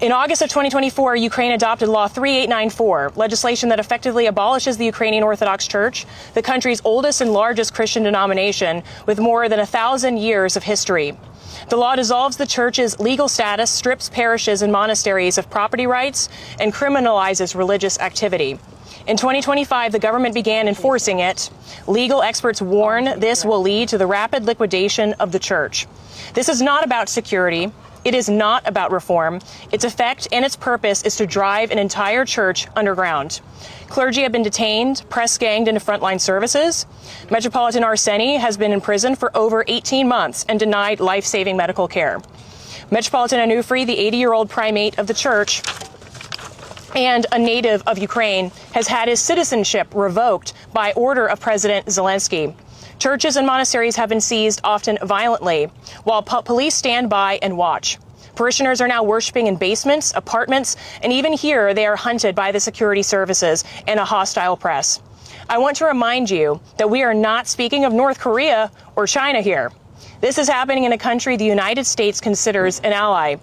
In August of 2024, Ukraine adopted Law 3894, legislation that effectively abolishes the Ukrainian Orthodox Church, the country's oldest and largest Christian denomination with more than 1,000 years of history. The law dissolves the church's legal status, strips parishes and monasteries of property rights, and criminalizes religious activity. In 2025, the government began enforcing it. Legal experts warn this will lead to the rapid liquidation of the church. This is not about security. It is not about reform. Its effect and its purpose is to drive an entire church underground. Clergy have been detained, press-ganged into frontline services. Metropolitan Arseni has been in prison for over 18 months and denied life-saving medical care. Metropolitan Onufri, the 80-year-old primate of the church and a native of Ukraine, has had his citizenship revoked by order of President Zelensky. Churches and monasteries have been seized, often violently, while police stand by and watch. Parishioners are now worshiping in basements, apartments, and even here they are hunted by the security services and a hostile press. I want to remind you that we are not speaking of North Korea or China here. This is happening in a country the United States considers an ally.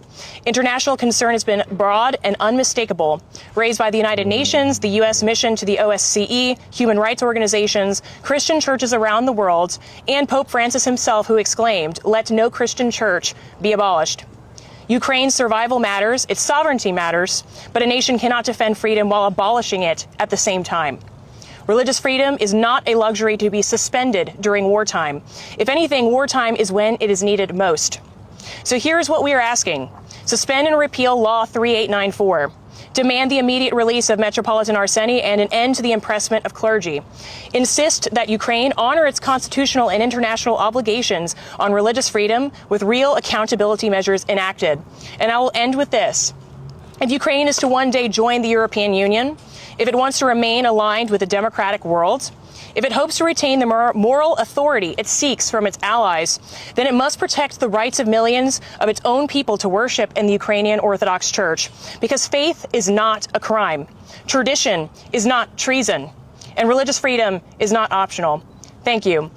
International concern has been broad and unmistakable, raised by the United Nations, the U.S. mission to the OSCE, human rights organizations, Christian churches around the world, and Pope Francis himself, who exclaimed, "Let no Christian church be abolished." Ukraine's survival matters, its sovereignty matters, but a nation cannot defend freedom while abolishing it at the same time. Religious freedom is not a luxury to be suspended during wartime. If anything, wartime is when it is needed most. So here's what we are asking. Suspend and repeal Law 3894. Demand the immediate release of Metropolitan Arseni and an end to the impressment of clergy. Insist that Ukraine honor its constitutional and international obligations on religious freedom with real accountability measures enacted. And I will end with this. If Ukraine is to one day join the European Union, if it wants to remain aligned with the democratic world, if it hopes to retain the moral authority it seeks from its allies, then it must protect the rights of millions of its own people to worship in the Ukrainian Orthodox Church, because faith is not a crime, tradition is not treason, and religious freedom is not optional. Thank you.